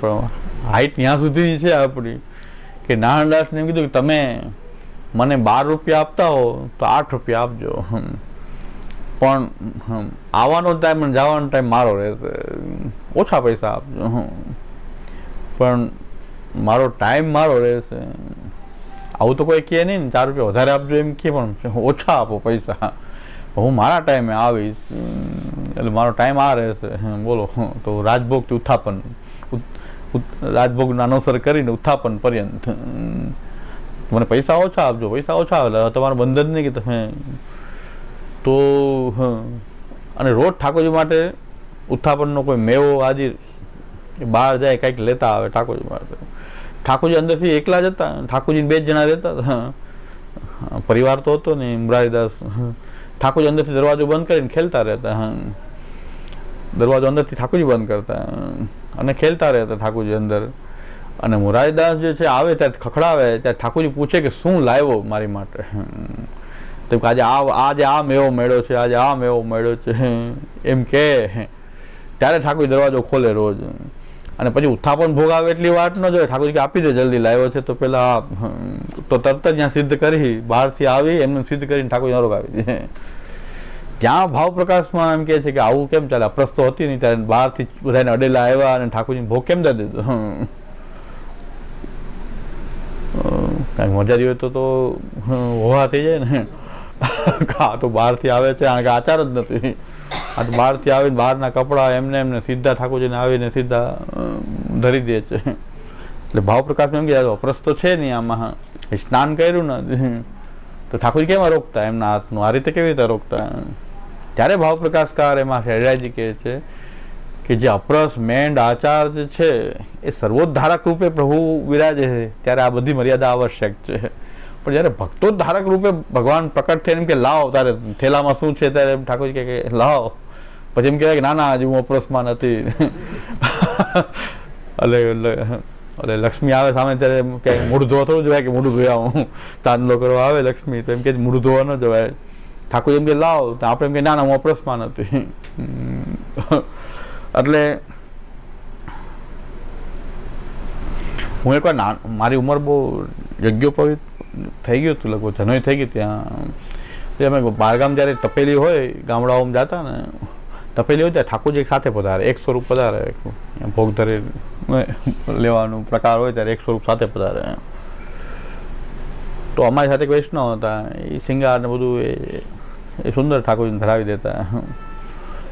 પણ હાઈટ ત્યાં સુધીની છે આપણી કે નાનદાસને એમ કીધું કે તમે મને 12 રૂપિયા આપતા હો તો 8 રૂપિયા આપજો, પણ આવવાનો ટાઈમ અને જવાનો ટાઈમ મારો રહેશે, ઓછા પૈસા આપજો, પણ મારો ટાઈમ મારો રહેશે. આવું તો કોઈ કહે નહીં ને 4 રૂપિયા વધારે આપજો એમ કહે, પણ ઓછા આપો પૈસા, હું મારા ટાઈમે આવીશ એટલે મારો ટાઈમ આ રહેશે. બોલો, તો રાજભોગથી ઉત્થાપન, રાજભોગનો અનુસર કરીને ઉત્થાપન પર્યંત મને પૈસા ઓછા આપજો, પૈસા ઓછા આવે તમારું બંધન નહીં કે તમે તો. અને રોજ ઠાકોરજી માટે ઉત્થાપનનો કોઈ મેવો હાજર, બહાર જાય કંઈક લેતા આવે ઠાકોરજી માટે. ઠાકોરજી અંદરથી એકલા જ હતા, ઠાકોરજી 2 જણા રહેતા હતા, પરિવાર તો હતો ને. મુરારીદાસ ઠાકોરજી અંદરથી દરવાજો બંધ કરીને ખેલતા રહેતા, દરવાજો અંદરથી ઠાકોરજી બંધ કરતા અને ખેલતા રહેતા ઠાકોરજી અંદર. અને મુરારીદાસ જે છે આવે ત્યારે ખખડાવે ત્યારે ઠાકોરજી પૂછે કે શું લાવ્યો મારી માટે, તો આજે આ મેવો મેળ્યો છે, આજે આ મેવો મેળ્યો છે એમ કે ત્યારે ઠાકોરજી દરવાજો ખોલે રોજ. અને પછી ઉત્થાપન ભોગ આવે એટલી વાત ન જોઈએ, ઠાકોરજી કે આપી દે જલ્દી લાવ્યો છે તો પેલા તો તરત જ ત્યાં સિદ્ધ કરી, બહારથી આવી એમને સિદ્ધ કરીને ઠાકોરજી નરોગ આવી દે. ત્યાં ભાવ પ્રકાશમાં એમ કહે છે કે આવું કેમ ચાલે, અપ્રસ્તો હતી નહીં ત્યારે બહારથી બધાને અડેલા આવ્યા અને ઠાકોરજીને ભોગ કેમ દઈ દીધો. કાંઈક મજા જોઈએ તો હોવા થઈ જાય ને. આ તો બહારથી આવે છે, કારણ કે આચાર જ નથી. આ તો બહારથી આવીને બહારના કપડાં એમને સીધા ઠાકોરજીને આવીને સીધા ધરી દે છે. એટલે ભાવ પ્રકાશમાં એમ કે અપ્રસ્તો છે નહીં આમાં, સ્નાન કર્યું ને તો ઠાકોરજી કેમ રોકતા એમના હાથનું, આ રીતે કેવી રીતે રોકતા. ત્યારે ભાવ પ્રકાશકાર એમાં શહેરાજી કહે છે કે જે અપરસ મેંડ આચાર જે છે એ સર્વોદ્ધારક રૂપે પ્રભુ વિરાજે છે ત્યારે આ બધી મર્યાદા આવશ્યક છે. પણ જ્યારે ભક્તોદ્ધારક રૂપે ભગવાન પ્રકટ થઈને એમ કે લાવો તારે થેલામાં શું છે, ત્યારે ઠાકોરજી કહે કે લાવો, પછી એમ કહેવાય કે ના ના હજી હું અપરસમાં નથી. એટલે લક્ષ્મી આવે સામે ત્યારે કે મૂળ ધોવા થોડું જવાય કે મૂળું ધોયા હું ચાંદલો કરવા આવે લક્ષ્મી, તો એમ કે મૂળ ધોવા ન જવાય. ઠાકોર એમ કે લાવો, તો આપણે એમ કે ના ના હું અપરસમાં નથી. એટલે હું એકવાર મારી ઉંમર બહુ યજ્ઞોપવિત થઈ ગયું હતું, લગભગ જનોઈ થઈ ગઈ. ત્યાં અમે બહારગામ જ્યારે તપેલી હોય ગામડાઓમાં જતા ને, તપેલી હોય ત્યાં ઠાકોરજી સાથે પધારે, 100 સ્વરૂપ પધારે, ભોગ ધરી લેવાનું પ્રકાર હોય ત્યારે 100 સ્વરૂપ સાથે પધારે. તો અમારી સાથે વૈષ્ણવ હતા, એ શિંગાર ને બધું એ સુંદર ઠાકોરજીને ધરાવી દેતા.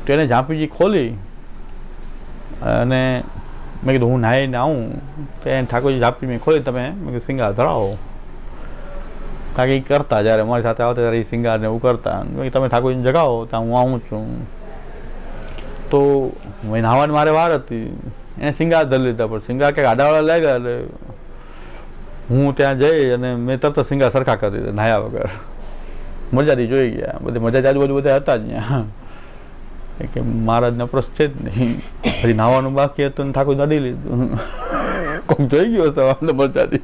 તો એને ઝાંપીજી ખોલી અને મેં કીધું હું નાહીને આવું, તો એને ઠાકોરજી ઝાંપી મેં ખોલી, તમે મેં કીધું શિંગાર ધરાવો. કારણ કે એ કરતા જ્યારે અમારી સાથે આવતા ત્યારે એ શિંગારને એવું કરતા. તમે ઠાકોરજીને જગાવો ત્યાં હું આવું છું. તો નાહવાની મારે વાર હતી, એને શિંગાર ધરી લીધા, પણ શિંગાર કંઈક આડાવાળા લાગ્યા એટલે હું ત્યાં જઈ અને મેં તરત શિંગાર સરખા કરી દીધા નાહ્યા વગર. મજાથી જોઈ ગયા, બધી મજા આજુબાજુ બધા હતા જ ત્યાં કે મહારાજને અપરસ છે જ નહીં. પછી નાહવાનું બાકી હતું ને ઠાકોર નડી લીધું, કોક જોઈ ગયો હતો મજાથી.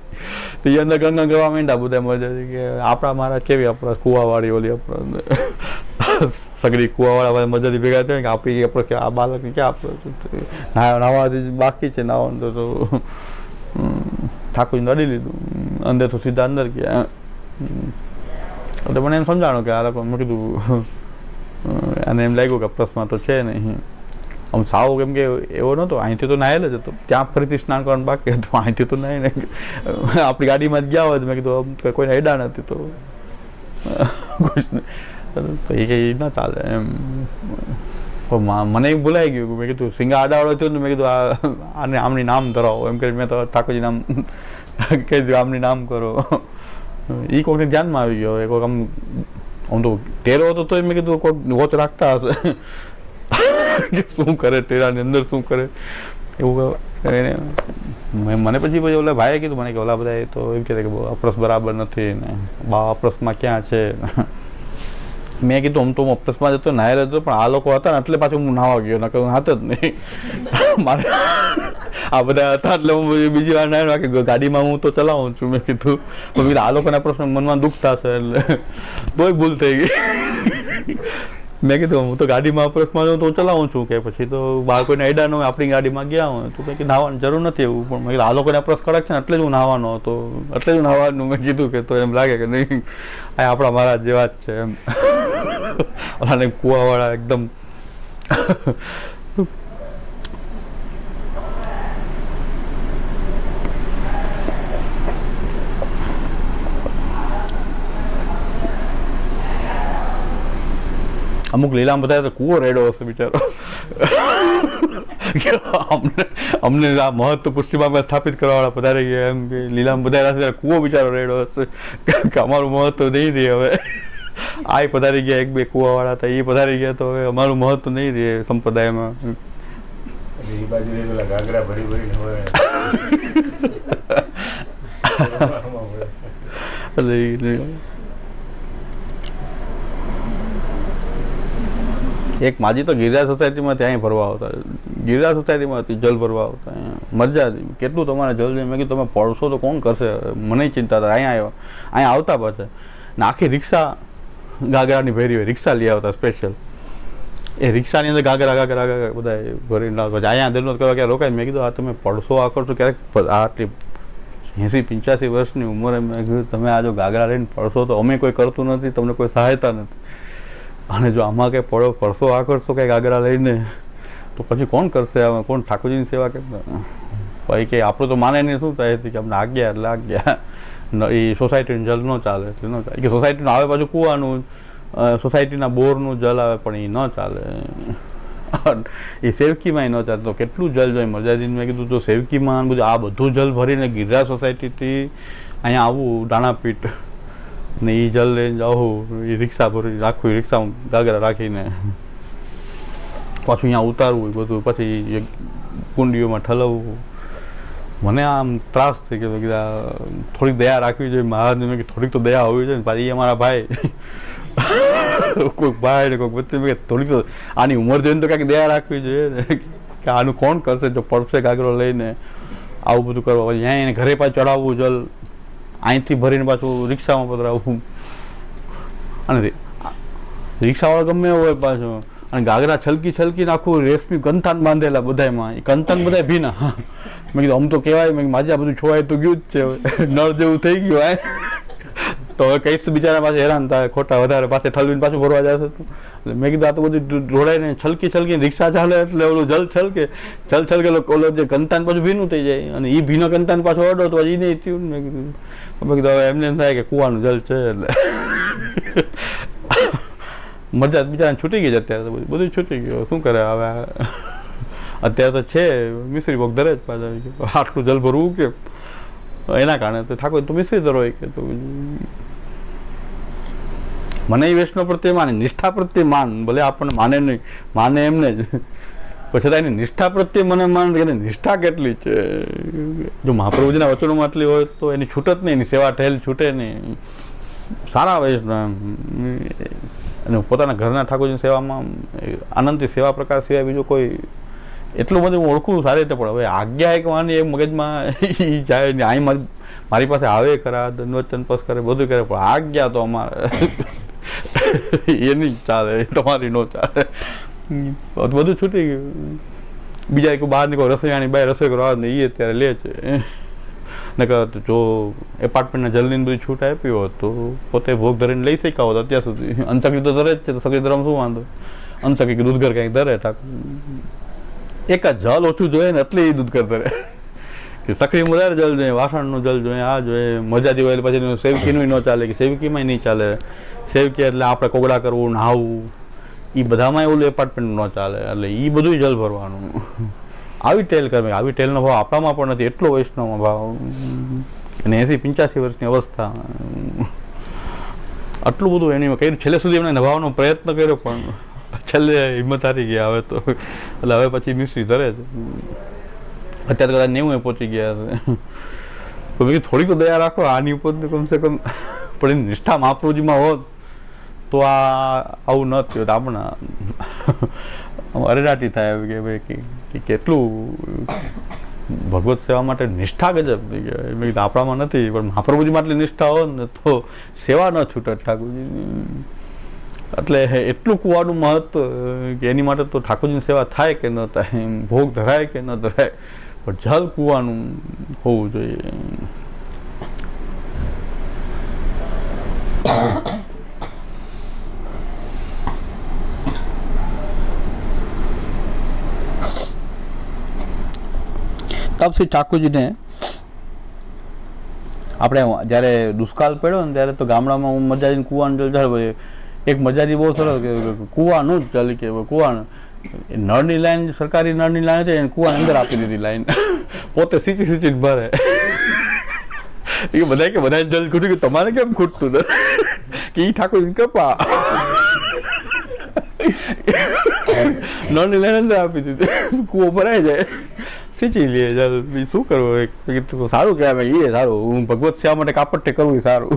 તો એ અંદર ગંગા ગવા માંડ્યા બધા મજાથી કે આપણા મહારાજ કેવી અપરસ, કુવાવાળી ઓલી અપરસ, સગડી કુવાવાળા મજાથી ભેગા થયા કે આપણી અપરસ, આ બાળકની ક્યાં અપરસ, નાહવાથી બાકી છે નાહવાનું. તો ઠાકોર નડી લીધું, અંદર તો સીધા અંદર ગયા. એટલે મને એમ સમજાણું કે આ લોકો, મેં કીધું અને એમ લાગ્યું કે અપરસમાં તો છે નહીં. આમ સાવ કેમ કે એવો નહોતો, અહીંથી તો નાહેલ જ હતો, ત્યાં ફરીથી સ્નાન કરવાનું બાકી હતું, અહીંથી તો નહીં ને આપણી ગાડીમાં જ ગયા હોય. તો મેં કીધું કોઈને એડા નથી તો એ કંઈ ના ચાલે એમ. મને એવું ભૂલાઈ ગયું, મેં કીધું સિંગા આડાવાળો થયો ને, મેં કીધું આને આમની નામ ધરાવો એમ કરી મેં તો ઠાકોરજી નામ કહી દીધું, આમની નામ કરો. એ કોઈકને ધ્યાનમાં આવી ગયો. કોઈક આમ તો ટેરો હતો તો મેં કીધું કોઈક વોચ રાખતા હશે કે શું કરે ટેરાની અંદર શું કરે એવું. મને પછી ઓલા ભાઈએ કીધું મને કે ઓલા બધા તો એમ કહેતા કે અપરસ બરાબર નથી ને બા અપરસમાં ક્યાં છે. મેં કીધું આમ તો હું અપરસમાં જતો નાહેલ હતો, પણ આ લોકો હતા ને એટલે પાછું હું નાહવા ગયો, નકર હું હાથ જ નહીં. મારે આ બધા હતા એટલે હું બીજી વાર નાહ્યો, બાકી ગાડીમાં હું તો ચલાવું છું. મેં કીધું પણ આ લોકોના પ્રશ્ન મનમાં દુઃખ થશે એટલે બહુ ભૂલ થઈ ગઈ. મેં કીધું હું તો ગાડીમાં અપરસમાં જાઉં તો ચલાવું છું કે પછી તો બહાર કોઈને આઈડિયા ન હોય આપણી ગાડીમાં ગયા હોય તો કંઈક નાહવાની જરૂર નથી એવું. પણ મેં કીધું આ લોકોને અપરસ કડક છે ને એટલે જ હું નાહવાનો હતો, એટલે જ નાહવાનું મેં કીધું કે તો એમ લાગે કે નહીં આ આપણા મારા જેવા જ છે એમ. અને કુવાવાળા એકદમ અમુક લીલામ બધા તો કૂવો રેડો હશે બિચારો. અમને આ મહત્વ પશ્ચિમમાં સ્થાપિત કરવાવાળા પધારે ગયા એમ કે લીલામ બધા કૂવો બિચારો રેડો હશે કે અમારું મહત્વ નહીં રહે હવે. આ પધારી ગયા એક બે કૂવાવાળા હતા, એ પધારી ગયા તો હવે અમારું મહત્વ નહીં રહે સંપ્રદાયમાં. ઘાઘરા ભરી ભરીને હોય એક માજી તો ગિરિરાજ સોસાયટીમાં ત્યાં ભરવા આવતા, ગિરિરાજ સોસાયટીમાંથી જલ ભરવા આવતા. મજા હતી. કેટલું તમારે જલ જોઈએ? મેં કીધું તમે પડશો તો કોણ કરશે? મને ચિંતા હતા. અહીંયા આવતા પાછા ને આખી રિક્ષા ગાગરાની ભેરી હોય, રિક્ષા લઈ આવતા સ્પેશિયલ. એ રિક્ષાની અંદર ગાગરા બધા ભરીને લાવતા. અહીંયા દરરોજ કરવા ક્યાં રોકાય. મેં કીધું આ તમે પડશો આ કરશો ક્યારેક આટલી 80-85 વર્ષની ઉંમરે મેં કીધું તમે આ જો ગાગરા લઈને પડશો તો અમે કોઈ કરતું નથી, તમને કોઈ સહાયતા નથી. અને જો આમાં કંઈ પડશો આ કરશો કંઈક આગળ લઈને તો પછી કોણ કરશે? આમાં કોણ ઠાકોરજીની સેવા કેમ? ભાઈ કે આપણું તો માને નહીં. શું થાય કે અમને આજ્ઞા એટલે આજ્ઞા. એ સોસાયટીનું જલ ન ચાલે એટલે ન ચાલે. કે સોસાયટીનું આવે પાછું કૂવાનું, સોસાયટીના બોરનું જલ આવે પણ એ ન ચાલે. એ સેવકીમાં ન ચાલે. તો કેટલું જલ જોઈએ મરજાજીને. મેં કીધું તો સેવકીમાં બધું આ બધું જલ ભરીને ગિરિરાજ સોસાયટીથી અહીંયા આવું દાણાપીઠ ને એ જલ લઈને જાઉં, એ રિક્ષા ભરી રાખવું, રિક્ષામાં ગાગરા રાખીને પાછું અહીંયા ઉતારવું બધું, પછી કુંડીઓમાં ઠલવવું. મને આમ ત્રાસ થઈ ગયો. કીધા થોડીક દયા રાખવી જોઈએ મહારાજને. મેં થોડીક તો દયા હોવી જોઈએ ને. પાછી એ અમારા ભાઈ કોઈક ભાઈ ને કોઈક વચ્ચે મેં થોડીક તો આની ઉંમર જોઈને તો કાંઈક દયા રાખવી જોઈએ ને કે આનું કોણ કરશે જો પડશે ગાગરો લઈને આવું બધું કરવા. પછી અહીંયા એને ઘરે પાછું ચડાવવું જલ, અહીંથી ભરીને પાછું રિક્ષામાં પધરાવવું. અને રિક્ષાવાળો ગમે એવો હોય પાછો. અને ગાગરા છલકીને આખું રેશમી કંતાન બાંધેલા બધામાં. એ કંતાન બધા ભીના. મેં કીધું આમ તો કહેવાય મેં માજી આ બધું છોવાય તો ગયું જ છે, નળ જેવું થઈ ગયું આ. તો હવે કંઈક તો બિચારા પાસે હેરાન થાય ખોટા વધારે પાસે ઠલવીને પાછું ભરવા જશે. એટલે મેં કીધું આ તો બધું ઢોળાઈને છલકીને રિક્ષા ચાલે એટલે ઓલું જલ છલકે ઓલો જે કંતાન પાછું ભીનું થઈ જાય. અને એ ભીનો કંતાન પાછો અડો તો હજી નહીં થયું. મેં કીધું હવે એમને એમ થાય કે કૂવાનું જલ છે એટલે મજા બિચારાને છૂટી ગઈ છે. અત્યારે તો બધું છૂટી ગયું. શું કરે હવે? અત્યારે તો છે મિશ્રી ભોગ ધરે જ પાછા. આટલું જલ ભરવું કે એના કારણે તો ઠાકોર તો મિશ્રી ધરો હોય કે તો મને એ વૈષ્ણવ પ્રત્યે માને, નિષ્ઠા પ્રત્યે માન. ભલે આપણને માને નહીં, માને એમને જ પછી એની નિષ્ઠા પ્રત્યે મને માન કે નિષ્ઠા કેટલી છે. જો મહાપ્રભુજીના વચનોમાં આટલી હોય તો એની છૂટ જ નહીં, એની સેવા ઠહેલ છૂટે નહીં. સારા વૈષ્ણવ અને પોતાના ઘરના ઠાકોરજીની સેવામાં આનંદથી સેવા પ્રકાર સિવાય બીજો કોઈ એટલું બધું હું ઓળખું સારી રીતે. પણ હવે આજ્ઞા એક વાની એક મગજમાં જાય ને અહીં મારી પાસે આવે ખરા, દંડવચન પસ કરે બધું કરે, પણ આજ્ઞા તો અમારે એ નહીં ચાલે, તમારી ન ચાલે. બધું છૂટી ગયું. બીજા એક બહાર નીકળો રસોઈયાની બાય રસોઈ કરવા ને એ અત્યારે લે છે. નકર જો એપાર્ટમેન્ટના જલ્દીને બધી છૂટ આપી હોત તો પોતે ભોગ ધરીને લઈ શક્યા હોત. અત્યાર સુધી અનસકી તો ધરે જ છે, તો સકી ધરમ શું વાંધો? અનસકી દૂધઘર કંઈક ધરે ઠાકોર. એક જ જલ ઓછું જોઈએ ને એટલે એ દૂધઘર ધરે કે સખડીમાં વધારે જલ જોઈએ, વાસણનું જલ જોઈએ, આ જોઈએ. મજાથી હોય પછી સેવકીનું ન ચાલે કે સેવકીમાં નહીં ચાલે. સેવકી એટલે આપણે કોગળા કરવું, નહાવું, એ બધામાં ઓલું એપાર્ટમેન્ટ ન ચાલે. એટલે એ બધું જલ ભરવાનું. આવી ટેલ કરે. આવી ટેલનો ભાવ આપણામાં પણ નથી. એટલો વૈષ્ણવમાં ભાવ. અને 80-85 વર્ષની અવસ્થા આટલું બધું એની કર્યું. છેલ્લે સુધી એમને નભાવવાનો પ્રયત્ન કર્યો પણ છેલ્લે હિંમત હારી ગયા હવે તો. એટલે હવે પછી મિશ્રી ધરે છે. અત્યારે કદાચ 90 પહોંચી ગયા તો મેં થોડીક તો દયા રાખો આની ઉપર કમસે કમ. પણ એની નિષ્ઠા મહાપ્રભુજીમાં હોત તો આ આવું ન થયું. આપણા અરેરાટી થાય કે ભાઈ કે કેટલું ભગવત સેવા માટે નિષ્ઠા ગજબ થઈ ગયા. મેં કીધું આપણામાં નથી, પણ મહાપ્રભુજીમાં આટલી નિષ્ઠા હોય ને તો સેવા ન છૂટે ઠાકોરજી. એટલે એટલું કૂવાનું મહત્વ કે એની માટે તો ઠાકોરજીની સેવા થાય કે ન થાય, ભોગ ધરાય કે ન ધરાય, પણ જલ કૂવાનું હોવું જોઈએ. તપથી ઠાકોરજીને આપણે જ્યારે દુષ્કાળ પડ્યો ને ત્યારે તો ગામડામાં મજાજીને કૂવાનું જલ ચડાવે. એક મજાજી બહુ સરસ કે કૂવાનું જ જલ કે કૂવાનું નળની લાઈન, સરકારી નળની લાઈન હતી એને કૂવાની અંદર આપી દીધી લાઈન, પોતે સીંચી સીંચીને ભરે. એ બધા કે બધા જલ ખૂટ્યું કે તમારે કેમ ખૂટતું ને કે એ ઠાકોરજી કપા નળની લાઈન અંદર આપી દીધી, કૂવો ભરાઈ જાય, સીંચી લે જલ. બીજું શું કરવું? સારું કહેવાય, એ સારું. હું ભગવત સેવા માટે કાપટ્ટે કરવું સારું.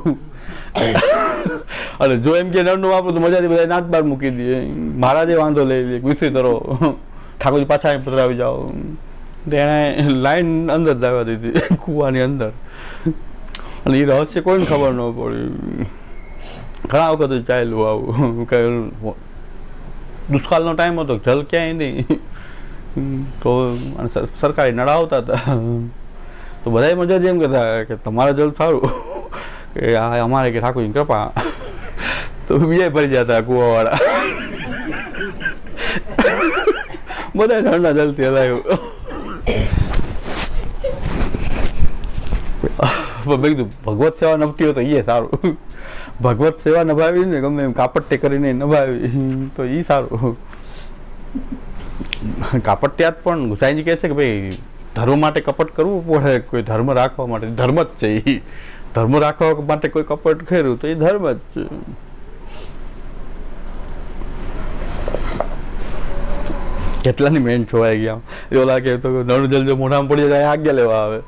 અને જો એમ કે નળનું વાપરું તો મજાથી બધા નાચ બાર મૂકી દઈએ, મહારાજે વાંધો લઈ લે, વિસરી કરો, ઠાકોરજી પાછા પધરાવી જાઓ. એણે લાઈન અંદર દાવા દીધી કૂવાની અંદર, અને એ રહસ્ય કોઈને ખબર ન પડી. ઘણા વખત ચાલ્યું આવું કે દુષ્કાળનો ટાઈમ હતો, જલ ક્યાંય નહીં, તો સરકારી નળ આવતા હતા તો બધા મજા એમ કહેતા કે તમારા જલ સારું કે આ અમારે કે ઠાકોરજીની કૃપા, તો બીજા ભરી જતા કૂવાવાળા બધા નળના જલથી હલાયું. મેં કીધું ભગવત સેવા નભતી હોય તો એ સારું, ભગવત સેવા નભાવીને ગમે એમ કાપટ્ટે કરીને નભાવી તો એ સારું. કાપટ્યાત પણ ગુસાઈજી કહે છે કે ભાઈ ધર્મ માટે કપટ કરવું પડે, કોઈ ધર્મ રાખવા માટે, ધર્મ જ છે એ, ધર્મ રાખવા માટે કોઈ કપટ કર્યું તો એ ધર્મ જ છે. કેટલાની મેન છોવાઈ ગયા. એવો લાગે તો નળનું જલ જો મોઢામાં પડી જાય આજ્ઞા લેવા આવે,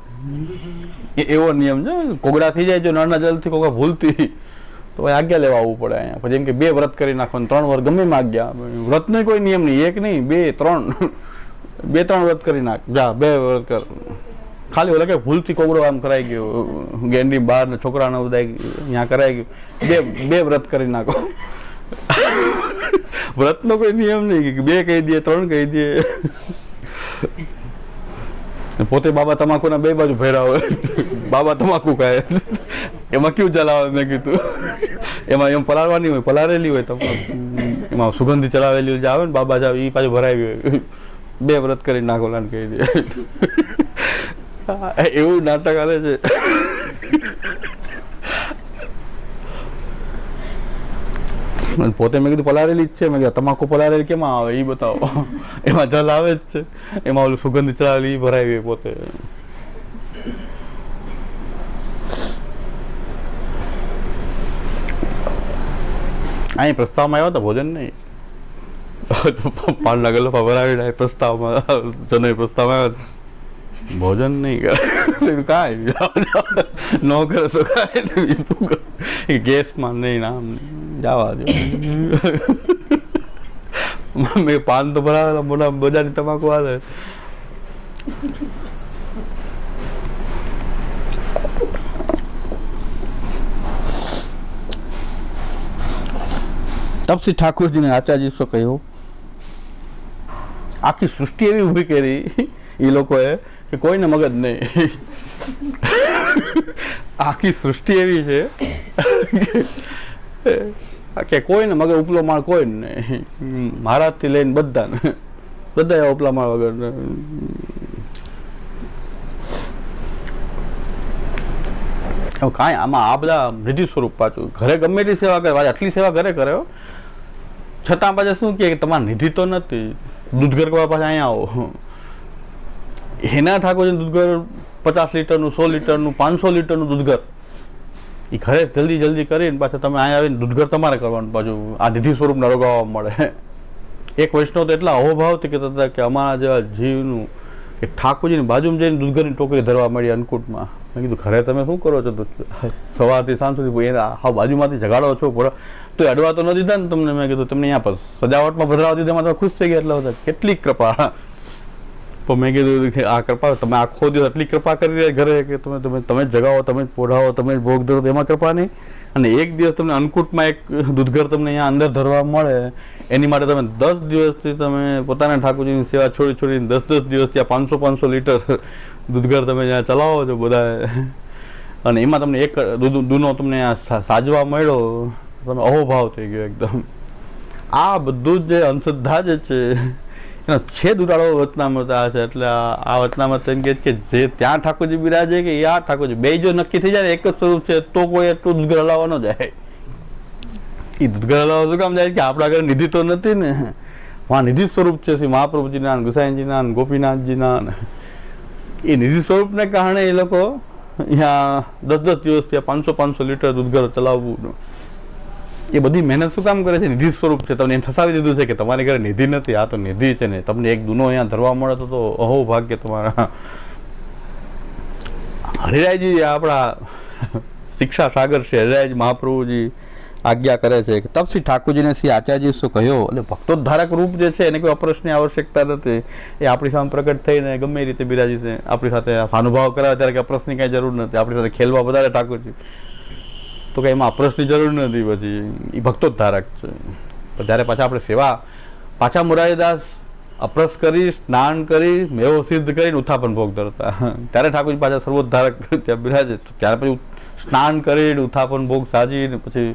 એવો નિયમ છે. કોગળા થઈ જાય જો નળના જલથી કોગા ભૂલતી તો આજ્ઞા લેવા આવવું પડે અહીંયા. પછી એમ કે 2 વ્રત કરી નાખવાનું, 3 વાર ગમે એમ આજ્ઞા. વ્રતનો કોઈ નિયમ નહીં, 1 નહીં 2 3 2-3 વ્રત કરી નાખ, જા 2 વ્રત કર. ખાલી ઓલા કે ભૂલથી કોગળો આમ કરાઈ ગયો, ગેંડી બહાર ને છોકરાને બધા અહીંયા કરાઈ ગયું, 2 વ્રત કરી નાખો. વ્રતનો કોઈ નિયમ નહીં કે 2 કહી દે 3 કહી દે. પોતે બાબા તમાકુના 2 બાજુ ભેરા હોય, બાબા તમાકુ ખાય, એમાં કેવું ચલાવે? મેં કીધું એમાં એમ પલાળવાની હોય, પલાળેલી હોય તમાકુ, એમાં સુગંધી ચલાવેલી જે આવે ને બાબા જાવ એ પાછું ભરાવી હોય. 2 વ્રત કરી નાખો લાન કહી દે. એવું નાટક હાલે છે. પોતે મેં કીધું પલાળેલી જ છે. મેં કીધું તમાકુ પલાળેલી કેમાં આવે એ બતાવો. એમાં જલ આવે જ છે, એમાં ઓલું સુગંધી ચલાવેલી એ ભરાવી હોય પોતે. અહીં પ્રસ્તાવમાં આવ્યા હતા ભોજન નહીં, પાનના ગલ્લા ભરાવી પ્રસ્તાવમાં, જનોઈ પ્રસ્તાવમાં આવ્યા ભોજન નહીં કરે કાંઈ ન કરે તો કાંઈ શું કરે, ગેસમાં નહીં નામ નહીં જવા દે. મેં પાન તો ભરાવેલા મોટા બજારની તમાકુ હાલે. તપસી ઠાકોરજીને આચાર્ય શું કહ્યું, આખી સૃષ્ટિ એવી ઊભી કરી એ લોકોએ કે કોઈને મગજ નહીં. આખી સૃષ્ટિ એવી છે કે કોઈને મગજ, ઉપલો માળ કોઈ નહીં, મહારાજથી લઈને બધાને, બધા ઉપલા માળ વગર. કાંઈ આમાં આ બધા નિધિ સ્વરૂપ પાછું ઘરે ગમે એટલી સેવા કરે, આટલી સેવા ઘરે કરે છતાં પાછા શું કહે કે તમારે નિધિ તો નથી, દૂધઘર કરવા પાછા અહીંયા આવો. એના ઠાકોરજી દૂધઘર 50 લીટરનું, 100 લીટરનું, 500 લીટરનું દૂધઘર એ ઘરે જલ્દી જલ્દી કરીને પાછા તમે અહીંયા આવીને દૂધઘર તમારે કરવાનું. પાછું આ નિધિ સ્વરૂપના રોગાવા મળે. એક વૈષ્ણવ તો એટલા અહોભાવથી કહેતા હતા કે અમારા જેવા જીવનું કે ઠાકોરજીની બાજુમાં જઈને દૂધઘરની ટોકરી ધરવા મળી અન્નકૂટમાં. મેં કીધું ઘરે તમે શું કરો છો? તો સવારથી સાંજ સુધી હા બાજુમાંથી જગાડો છો, તો અડવા તો ન દીધા ને તમને. મેં કીધું તમને અહીંયા પર સજાવટમાં ભદ્રાવા દીધા, તમે ખુશ થઈ ગયા એટલા બધા, કેટલી કૃપા. પણ મેં કીધું કે આ કૃપા તમે આખો દિવસ એટલી કૃપા કરી રહ્યા ઘરે કે તમે જગાવો, તમે જ પોઢાવો, તમે જ ભોગ ધરો, એમાં કૃપા નહીં. અને એક દિવસ તમને અન્નકૂટમાં એક દૂધઘર તમને અહીંયા અંદર ધરવા મળે, એની માટે તમે 10 દિવસથી તમે પોતાના ઠાકોરજીની સેવા છોડીને 10 દિવસ ત્યાં 500 લીટર દૂધઘર તમે ત્યાં ચલાવો છો બધા, અને એમાં તમને એક દૂધનો તમને સાજવા મળ્યો, તમે અહોભાવ થઈ ગયો એકદમ. આ બધું જ જે અંધશ્રદ્ધા જ છે એનો છેદ ઉતાળો વચનામૃત આ છે. એટલે આ વચનામૃત એમ કહે કે જે ત્યાં ઠાકોરજી બિરાજે કે આ ઠાકોરજી બે જો નક્કી થઈ જાય ને એક જ સ્વરૂપ છે, તો કોઈ એટલું દૂધઘર હલાવવા ન જાય. એ દૂધઘર હલાવવા શું કામ જાય કે આપણા ઘરે નિધિ તો નથી ને, વहाँ નિધિ સ્વરૂપ છે શ્રી મહાપ્રભુજીના, ગુસાઈજીના, ગોપીનાથજીના. એ નિધિ સ્વરૂપને કારણે એ લોકો અહીંયા 10 દિવસ ત્યાં 500 લીટર દૂધઘર ચલાવવું, એ બધી મહેનત શું કામ કરે છે? નિધિ સ્વરૂપ છે. તમને એમ ઠસાવી દીધું છે કે તમારી ઘરે નિધિ નથી, આ તો નિધિ છે ને. તમને એક દૂનો અહીંયા ધરવા મળે તો અહો ભાગ્ય તમારા. હરિરાયજી આપણા શિક્ષા સાગર છે, હરિરાયજી મહાપ્રભુજી આજ્ઞા કરે છે કે તબ શ્રી ઠાકોરજીને શ્રી આચાર્યજી શું કહ્યો, એટલે ભક્તોદ્ધારક રૂપ જે છે એને કોઈ અપરસની આવશ્યકતા નથી. એ આપણી સામે પ્રગટ થઈને ગમે એ રીતે બિરાજી છે, આપણી સાથે અનુભવ કરાવે ત્યારે કે અપરસની કાંઈ જરૂર નથી. આપણી સાથે ખેલવા વધારે ઠાકોરજી, તો કંઈ એમાં અપરસની જરૂર નથી. પછી એ ભક્તોદ્ધારક છે. પણ જ્યારે પાછા આપણે સેવા પાછા મુરારીદાસ અપરસ કરી, સ્નાન કરી, મેવો સિદ્ધ કરીને ઉત્થાપન ભોગ ધરતા, ત્યારે ઠાકોરજી પાછા સર્વોદ્ધારક ત્યાં બિરાજે. ત્યારે પછી સ્નાન કરીને ઉત્થાપન ભોગ સાજીને પછી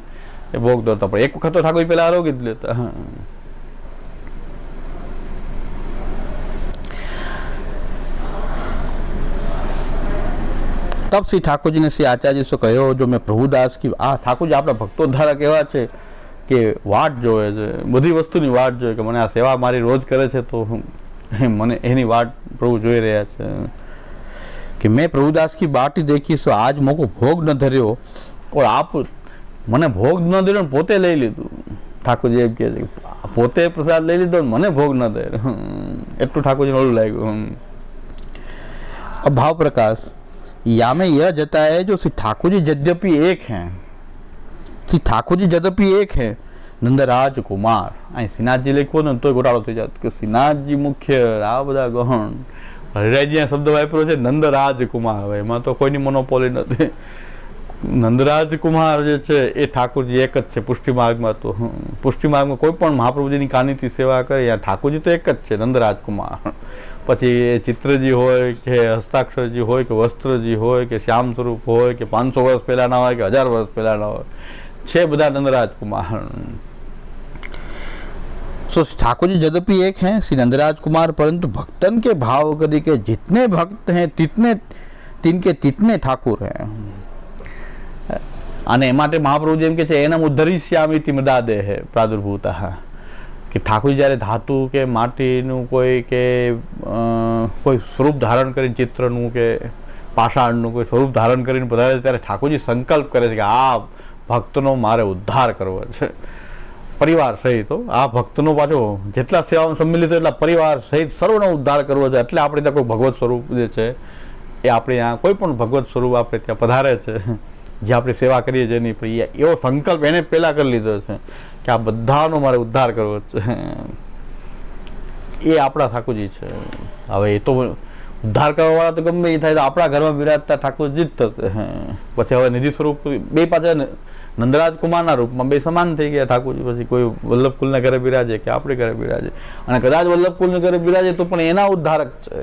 એ ભોગ ધરતા. પણ એક વખત તો ઠાકોરજી પહેલાં આરોગી જ લેતા. तब श्री ठाकुर जी ने श्री आचार्य से कहो जो मैं प्रभुदास की आ ठाकुर जी अपना भक्तोद्धारक एवा छे कि वाट जोए छे, बधी वस्तुनी वाट जोए कि मने आ सेवा मारी रोज करे छे तो मने एनी वाट प्रभु जोई रह्या छे कि मैं प्रभुदास की बाट ही देखी सो आज मोको भोग न धर्यो और आप मने भोग न धर्यो पोते लई लीधुं. ठाकुर जी एम कहे छे पोते प्रसाद लई लीधो मने भोग न धर्यो, एटલું ઠાકોરજી ઓલું લાગ્યું. अब भाव प्रकाश या में यह जता है जो श्री ठाकुर जी यद्यपि एक हैं, श्री ठाकुर जी यद्यपि एक है नंदराज कुमार. અહીં શ્રીનાથજી લખ્યો ને તો ઘોટાળો થઈ જાય કે શ્રીનાથજી મુખ્ય, આ બધા ગહન. હરિરાયજી શબ્દ વાપર્યો છે નંદરાજ કુમાર. હવે એમાં તો કોઈની મોનોપોલી નથી. નંદરાજ કુમાર જે છે એ ઠાકોરજી એક જ છે. પુષ્ટિ માર્ગમાં તો પુષ્ટિ માર્ગમાં કોઈ પણ મહાપ્રભુજીની કાનીથી સેવા કરે યા ઠાકોરજી તો એક જ છે, નંદરાજ કુમાર. પછી એ ચિત્રજી હોય કે હસ્તાક્ષરજી હોય કે વસ્ત્રજી હોય કે શ્યામ સ્વરૂપ હોય કે 500 વર્ષ પહેલાંના હોય કે 1000 વર્ષ પહેલાંના હોય, છે બધા નંદરાજ કુમાર. सो ठाकुर जी यद्यपि एक हैं श्री नंदराज कुमार, परंतु भक्तन के भाव करी के जितने भक्त हैं तिनके तितने ठाकुर हैं. અને માટે મહાપ્રભુજી એમ કે છે એના ઉદ્ધરિષ્યામિતિ મદાદે હે પ્રાદુર્ભૂતા, કે ઠાકોરજી જ્યારે ધાતુ કે માટીનું કોઈ સ્વરૂપ ધારણ કરીને, ચિત્રનું કે પાષાણનું કોઈ સ્વરૂપ ધારણ કરીને પધારે ત્યારે ઠાકોરજી સંકલ્પ કરે છે કે આ ભક્તનો મારે ઉદ્ધાર કરવો છે પરિવાર સહિત. આ ભક્તનો પાછો જેટલા સેવામાં સંમિલિત એટલા પરિવાર સહિત સર્વનો ઉદ્ધાર કરવો છે. એટલે આપણે ત્યાં કોઈ ભગવત સ્વરૂપ જે છે એ આપણે ત્યાં કોઈ પણ ભગવત સ્વરૂપ આપણે ત્યાં પધારે છે, જે આપણે સેવા કરીએ છીએ એની એવો સંકલ્પ એને પહેલાં કરી લીધો છે કે આ બધાનો મારે ઉદ્ધાર કરવો છે. એ આપણા ઠાકોરજી છે. હવે એ તો ઉદ્ધાર કરવાવાળા તો ગમે એ થાય તો આપણા ઘરમાં બિરાજતા ઠાકોરજી જ થશે. પછી હવે નિધિ સ્વરૂપ બે પાછા નંદરાજ કુમારના રૂપમાં બે સમાન થઈ ગયા ઠાકોરજી. પછી કોઈ વલ્લભકુલના ઘરે બિરાજે કે આપણે ઘરે બિરાજે, અને કદાચ વલ્લભકુલના ઘરે બિરાજે તો પણ એના ઉદ્ધારક છે.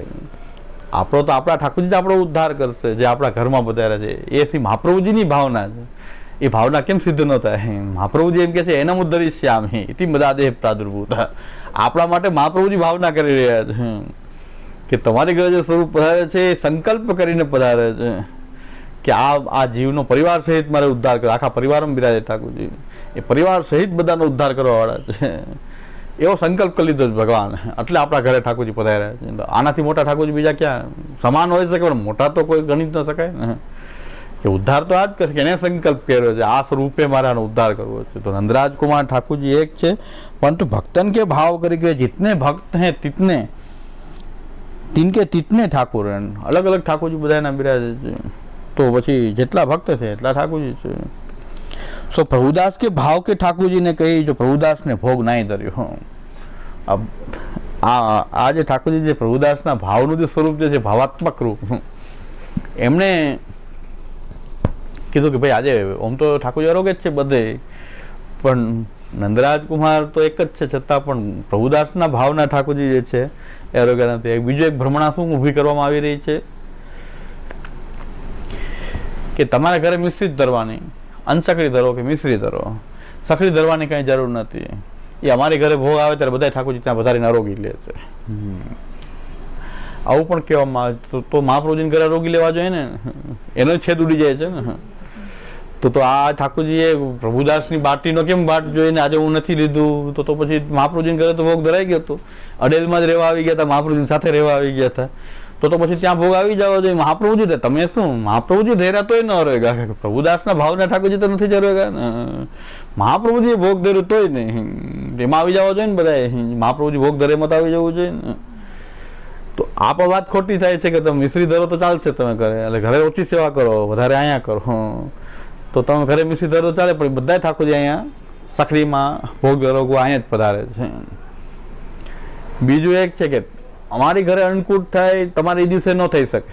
આપણો તો આપણા ઠાકોરજી જ આપણો ઉદ્ધાર કરશે જે આપણા ઘરમાં બધારે છે. એ શ્રી મહાપ્રભુજીની ભાવના છે. એ ભાવના કેમ સિદ્ધ ન થાય? મહાપ્રભુજી એમ કે છે એના ઉદ્ધરિષ્યામિ ઇતિ મદાદેહ પ્રાદુર્ભૂતા. આપણા માટે મહાપ્રભુજી ભાવના કરી રહ્યા છે કે તમારી ઘરે જે સ્વરૂપ પધારે છે એ સંકલ્પ કરીને પધારે છે કે આ જીવનો પરિવાર સહિત મારે ઉદ્ધાર કરો. આખા પરિવારમાં બિરાજે ઠાકોરજી, એ પરિવાર સહિત બધાનો ઉદ્ધાર કરવાવાળા છે. એવો સંકલ્પ કરી લીધો ભગવાન, એટલે આપણા ઘરે ઠાકોરજી પધાર્યા છે. આનાથી મોટા ઠાકોરજી બીજા ક્યાં સમાન હોઈ શકે? પણ મોટા તો કોઈ ગણી જ ન શકાય ને. કે ઉદ્ધાર તો આ જ કરશે કે એને સંકલ્પ કર્યો છે આ સ્વરૂપે મારે આનો ઉદ્ધાર કરવો છે. તો નંદરાજ કુમાર ઠાકોરજી એક છે, પરંતુ ભક્તન કે ભાવ કરી કે जितने भक्त हैं तिनके तितने ठाकुर. અલગ અલગ ઠાકોરજી બધાના બિરાજે છે. તો પછી જેટલા ભક્ત છે એટલા ઠાકોરજી છે. સો પ્રભુદાસ के भाव के ठाकुर जी ने कही जो प्रभुदास ने भोग नहीं धर्यो. આ જે ઠાકોરજી જે પ્રભુદાસના ભાવનું જે સ્વરૂપ જે છે ભાવાત્મક રૂપ, એમણે કીધું કે ભાઈ આજે આમ તો ઠાકોરજી આરોગ્ય જ છે બધે, પણ નંદરાજ કુમાર તો એક જ છે, છતાં પણ પ્રભુદાસના ભાવના ઠાકોરજી જે છે એ આરોગ્ય નથી. બીજું એક ભ્રમણા શું ઊભી કરવામાં આવી રહી છે કે તમારા ઘરે મિશ્રિત ધરવાની, અનસકડી ધરો કે મિશ્રી ધરો, સખડી ધરવાની કંઈ જરૂર નથી. એ અમારી ઘરે ભોગ આવે ત્યારે બધા ઠાકોરજી ત્યાં વધારીને આરોગી લે છે. આવું પણ કહેવામાં આવે તો મહાપ્રભુજીને ઘરે આરોગી લેવા જોઈએ ને, એનો છેદ ઉડી જાય છે ને. તો આ ઠાકોરજીએ પ્રભુદાસની બાટીનો કેમ બાટ જોઈને આજે હું નથી લીધું, તો પછી મહાપ્રભુજીને ઘરે તો ભોગ ધરાઈ ગયો હતો, અડેલમાં જ રહેવા આવી ગયા હતા, મહાપ્રભુજી સાથે રહેવા આવી ગયા હતા, તો પછી ત્યાં ભોગ આવી જવા જોઈએ. મહાપ્રભુજી તમે શું મહાપ્રભુજી ધૈર્યા તોય ન રહેગા, પ્રભુદાસના ભાવના ઠાકોરજી તો નથી જ રહેગા ને. મહાપ્રભુજીએ ભોગ ધર્યું તોય નહીં, એમાં આવી જવા જોઈએ ને બધાએ. મહાપ્રભુજી ભોગ ધરેમાં તો આવી જવું જોઈએ ને. તો આ પણ વાત ખોટી થાય છે કે તમે મિશ્રી ધરો તો ચાલશે તમે ઘરે, એટલે ઘરે ઓછી સેવા કરો, વધારે અહીંયા કરો, તો તમે ઘરે મિશ્રી ધરો ચાલે, પણ બધા ઠાકોરજી અહીંયા સખડીમાં ભોગ ધરો અહીંયા જ પધારે છે. બીજું એક છે કે અમારી ઘરે અન્નકૂટ થાય, તમારે એ દિવસે ન થઈ શકે.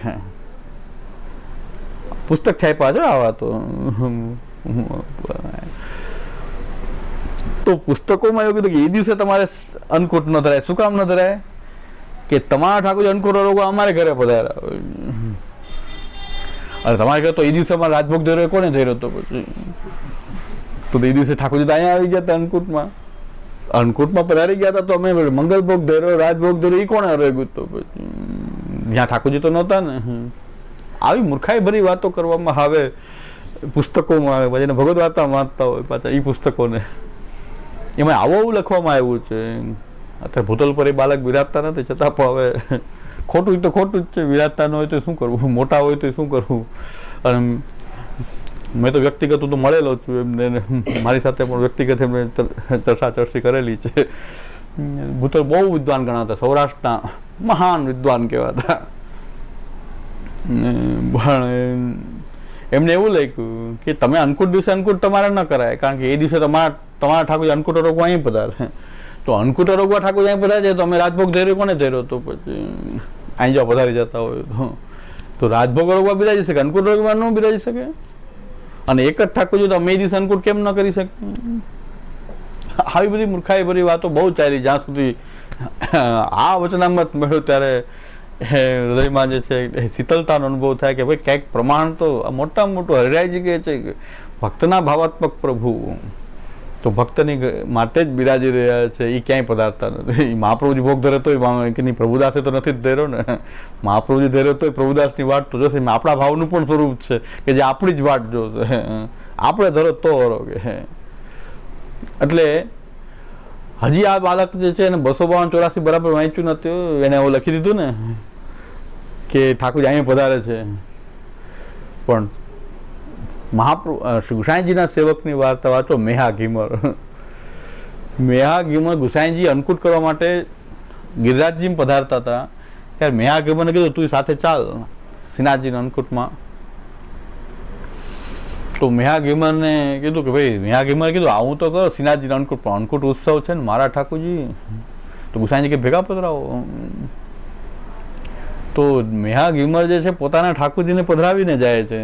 પુસ્તક છાપ્યા છે આવા તો પુસ્તકોમાં એવું કીધું કે એ દિવસે તમારે અન્નકૂટ ન ધરાય. શું કામ ન ધરાય? કે તમારા ઠાકોરજી અન્નકૂટ રોગો અમારે ઘરે પધાર્યા, અને તમારે ઘરે તો એ દિવસે અમારે રાજભોગ ધર્યો કોને ધર્યો હતો પછી? તો એ દિવસે ઠાકોરજી તો અહીંયા આવી ગયા હતા અન્નકૂટમાં, અન્નકૂટમાં પધારી ગયા હતા, તો અમે મંગલભોગ ધર્યો, રાજભોગ ધર્યો, એ કોણે રહ્યું? તો પછી ત્યાં ઠાકોરજી તો નહોતા ને. આવી મૂર્ખાઈ ભરી વાતો કરવામાં આવે પુસ્તકોમાં, આવે પછી એને ભગવદ વાર્તા વાંચતા હોય પાછા એ પુસ્તકોને, એમાં આવું લખવામાં આવ્યું છે. અત્યારે ભૂતલ પર એ બાળક બિરાજતા નથી, છતાં પણ હવે ખોટું તો ખોટું જ છે. બિરાજતા ન હોય તો શું કરવું, મોટા હોય તો શું કરવું. અને મેં તો વ્યક્તિગત તો મળેલો છું એમને, મારી સાથે પણ વ્યક્તિગત એમને ચર્ચી કરેલી છે. ભૂતલ બહુ વિદ્વાન ગણાતા, સૌરાષ્ટ્રના મહાન વિદ્વાન કહેવાતા. પણ એમને એવું લાગ્યું કે તમે અન્નકૂટ દિવસે અન્નકૂટ તમારે ન કરાય, કારણ કે એ દિવસે તમારા ઠાકોરજી અન્નકૂટ રોગવા અહીં પધારે. તો અન્નકૂટ રોગવા ઠાકોરજી અહીં પધારે છે, તો અમે રાજભોગ ધર્યો કોને ધર્યો? તો પછી અહીં જો પધારી જતા હોય તો રાજભોગ રોગવા બિરાજી શકે, અન્નકૂટ રોગવા ન બિરાજી શકે. અને એક જ ઠાકોરજી તો અમે એ દિવસે અન્નકૂટ કેમ ન કરી શકીએ? આવી બધી મૂર્ખાઈ ભરી વાતો બહુ ચાલી, જ્યાં સુધી આ વચનામૃત મળ્યો ત્યારે હૃદયમાં જે છે શીતળતાનો અનુભવ થાય કે ભાઈ ક્યાંક પ્રમાણ તો મોટામાં મોટું હરિરાયજી કહે છે કે ભક્તના ભાવાત્મક પ્રભુ તો ભક્તની માટે જ બિરાજી રહ્યા છે, એ ક્યાંય પધારતા નથી. મહાપ્રભુજી ભોગ ધરે તોય કે નહીં, પ્રભુદાસે તો નથી જ ધર્યો ને. મહાપ્રભુજી ધર્યો તોય પ્રભુદાસની વાટ તો જોશે. આપણા ભાવનું પણ સ્વરૂપ છે કે જે આપણી જ વાટ જોશે, આપણે ધરો તો હરોગે. એટલે હજી આ બાળક જે છે એને 252-84 બરાબર વાંચ્યું નથી, એને એવું લખી દીધું ને કે ઠાકોરજી અહીંયા પધારે છે. પણ મહાપ્રભુ ગુસાઈજીના સેવકની વાર્તા વાંચો, મેહા ઘીમર. મેહા ઘીમર ગુસાઈજી અન્નકૂટ કરવા માટે ગિરિરાજજી પધારતા હતા ત્યારે મેહા ઘીમરને કીધું તું સાથે ચાલ શ્રીનાથજીના અન્નકૂટમાં. તો મેહા ઘીમરને કીધું કે ભાઈ, મેહા ઘીમરે કીધું આવું તો કરો શ્રીનાથજીના અન્નકૂટ, પણ અન્નકૂટ ઉત્સવ છે ને મારા ઠાકોરજી, તો ગુસાઈજી કે ભેગા પધરાવો. તો મેહા ઘીમર જે છે પોતાના ઠાકોરજીને પધરાવીને જાય છે.